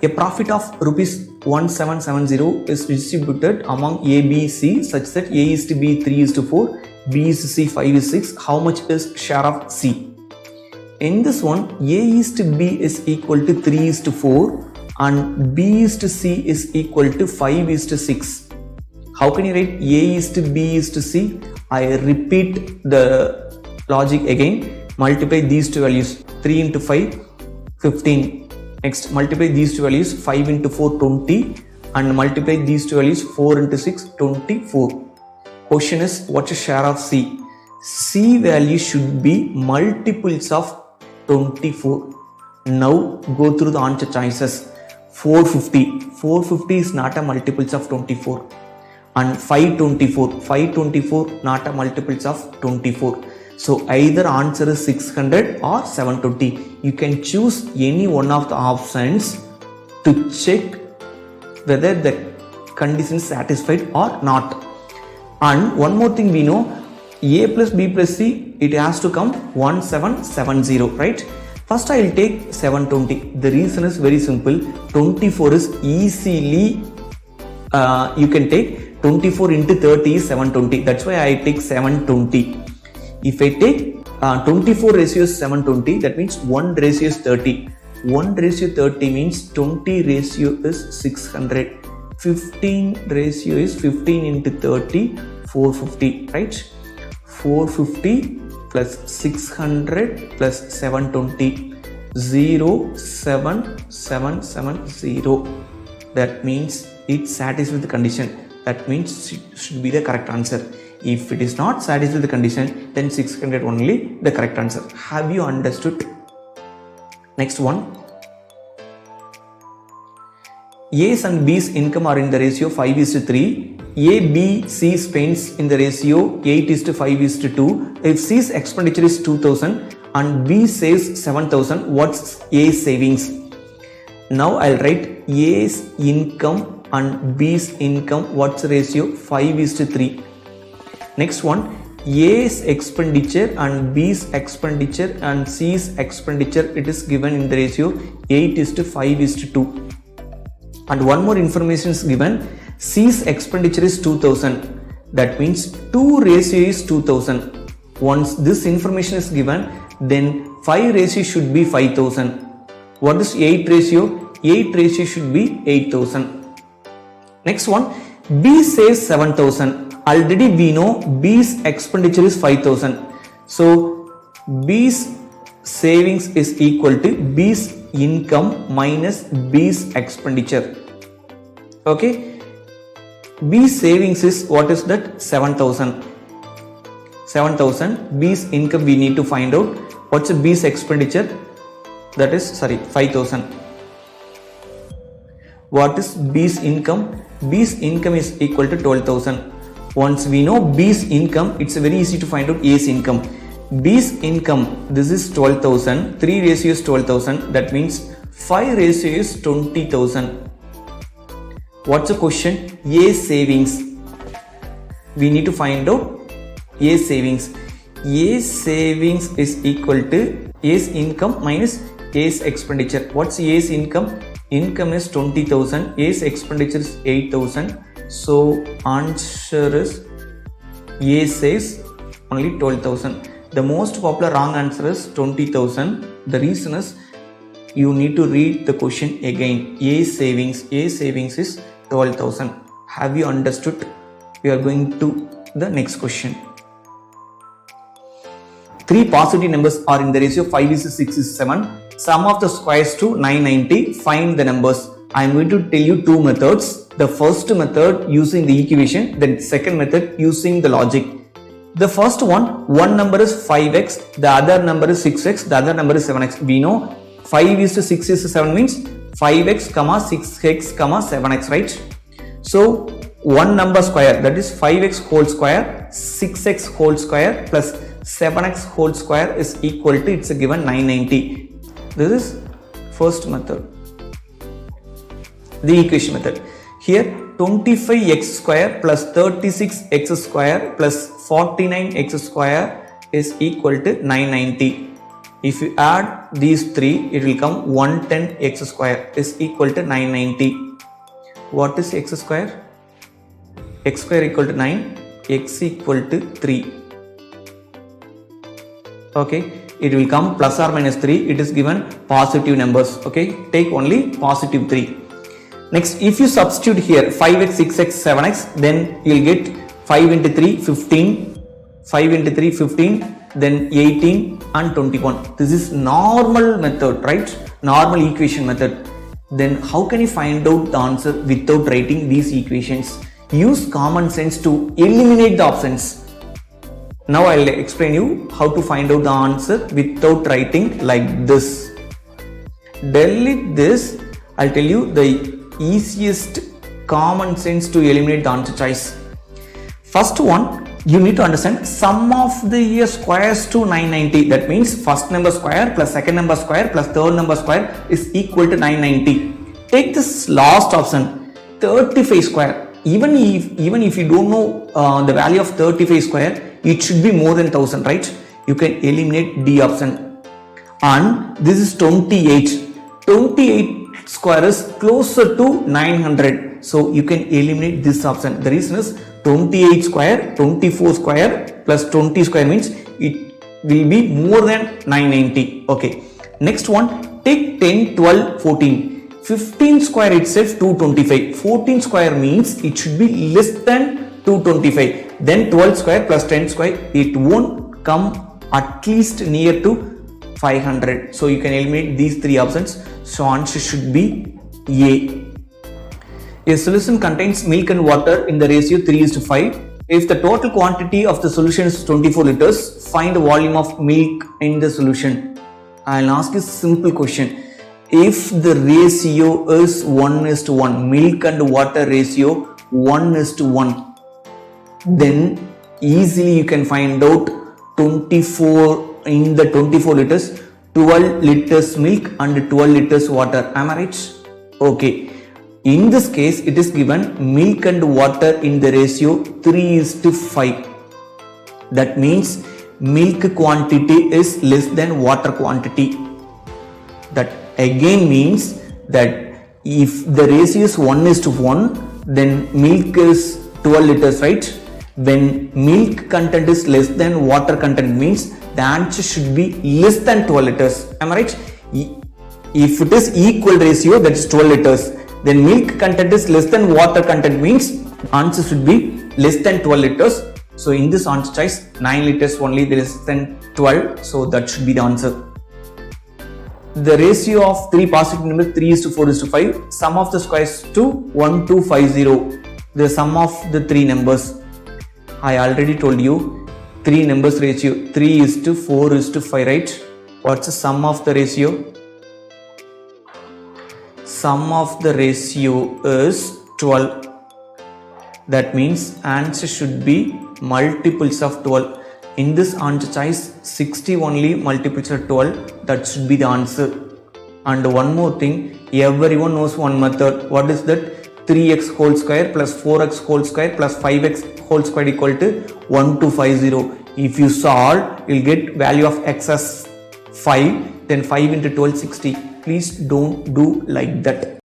A profit of rupees 1770 is distributed among A, B, C such that A is to B 3:4, B is to C 5:6. How much is share of C? In this one, A is to B is equal to 3:4 and B is to C is equal to 5:6. How can you write A is to B is to C? I repeat the logic again. Multiply these two values. 3 into 5, 15. Next, multiply these two values. 5 into 4, 20. And multiply these two values. 4 into 6, 24. Question is, what's the share of C? C value should be multiples of 24. Now, go through the answer choices. 450. 450 is not a multiples of 24. And 524. 524 not a multiples of 24. So either answer is 600 or 720. You can choose any one of the options to check whether the condition is satisfied or not. And one more thing we know, A plus B plus C, it has to come 1770, right? First I will take 720. The reason is very simple. 24 is easily, you can take 24 into 30 is 720. That's why I take 720. If I take 24 ratio is 720, that means 1 ratio is 30. 1 ratio 30 means 20 ratio is 600. 15 ratio is 15 into 30, 450, right? 450 plus 600 plus 720, 07770. That means it satisfies the condition. That means it should be the correct answer. If it is not satisfied the condition, then 600 only the correct answer. Have you understood? Next one. A's and B's income are in the ratio 5:3. A, B, C spends in the ratio 8:5:2. If C's expenditure is 2000 and B saves 7000, what's A's savings? Now I'll write A's income and B's income. What's the ratio? 5:3. Next one, A's expenditure and B's expenditure and C's expenditure, it is given in the ratio 8:5:2. And one more information is given. C's expenditure is 2000. That means 2 ratio is 2000. Once this information is given, then 5 ratio should be 5000. What is 8 ratio? 8 ratio should be 8000. Next one, B saves 7000. Already we know B's expenditure is 5000. So B's savings is equal to B's income minus B's expenditure. Okay. B's savings is, what is that? 7000. 7000. B's income we need to find out. What's B's expenditure? That is, 5000. What is B's income? B's income is equal to 12,000. Once we know B's income, it's very easy to find out A's income. B's income, this is 12,000. 3 ratio is 12,000. That means 5 ratio is 20,000. What's the question? A's savings. We need to find out A's savings. A's savings is equal to A's income minus A's expenditure. What's A's income? Income is 20,000. A's expenditure is 8,000. So answer is A says only 12,000. The most popular wrong answer is 20,000. The reason is you need to read the question again. A savings is 12,000. Have you understood? We are going to the next question. 3 positive numbers are in the ratio 5:6:7. Sum of the squares to 990. Find the numbers. I am going to tell you 2 methods. The first method using the equation, then second method using the logic. The first one number is 5x, the other number is 6x, the other number is 7x. We know 5:6:7 means 5x, 6x, 7x, right? So one number square, that is 5x whole square, 6x whole square plus 7x whole square is equal to, it's given 990. This is first method, the equation method. Here 25x square plus 36x square plus 49x square is equal to 990. If you add these 3, it will come 110x square is equal to 990. What is x square? X square equal to 9, x equal to 3. Okay, it will come plus or minus 3. It is given positive numbers. Okay, take only positive 3. Next, if you substitute here 5x, 6x, 7x, then you will get 5 into 3, 15, 5 into 3, 15, then 18 and 21. This is normal method, right? Normal equation method. Then how can you find out the answer without writing these equations? Use common sense to eliminate the options. Now I'll explain you how to find out the answer without writing like this. Delete this. I'll tell you the easiest common sense to eliminate the answer choice. First one, you need to understand sum of the year squares to 990. That means first number square plus second number square plus third number square is equal to 990. Take this last option, 35 square. Even if you don't know the value of 35 square, it should be more than 1000, right? You can eliminate D option. And this is 28. 28 square is closer to 900. So you can eliminate this option. The reason is 28 square, 24 square plus 20 square means it will be more than 990. Okay. Next one, take 10, 12, 14. 15 square itself 225. 14 square means it should be less than 225. Then 12 square plus 10 square, it won't come at least near to 500. So you can eliminate these 3 options. So answer should be A. A solution contains milk and water in the ratio 3:5. If the total quantity of the solution is 24 liters, find the volume of milk in the solution. I'll ask a simple question. If the ratio is 1:1, milk and water ratio 1:1, then easily you can find out 24 in the 24 liters, 12 liters milk and 12 liters water. Am I right? Okay. In this case, it is given milk and water in the ratio 3:5. That means milk quantity is less than water quantity. That again means that if the ratio is 1:1, then milk is 12 liters, right? When milk content is less than water content means the answer should be less than 12 liters. Am I right? If it is equal ratio, that is 12 liters. Then milk content is less than water content means answer should be less than 12 liters. So in this answer choice, 9 liters only less than 12. So that should be the answer. The ratio of 3 positive numbers 3:4:5. Sum of the squares to 1250. The sum of the 3 numbers. I already told you 3 numbers ratio 3:4:5, right? What's the sum of the ratio? Sum of the ratio is 12. That means answer should be multiples of 12. In this answer choice, 60 only multiples of 12. That should be the answer. And one more thing, everyone knows one method. What is that? 3x whole square plus 4x whole square plus 5x whole square equal to 1250. If you solve, you'll get value of x as 5. Then 5 into 12, 60. Please don't do like that.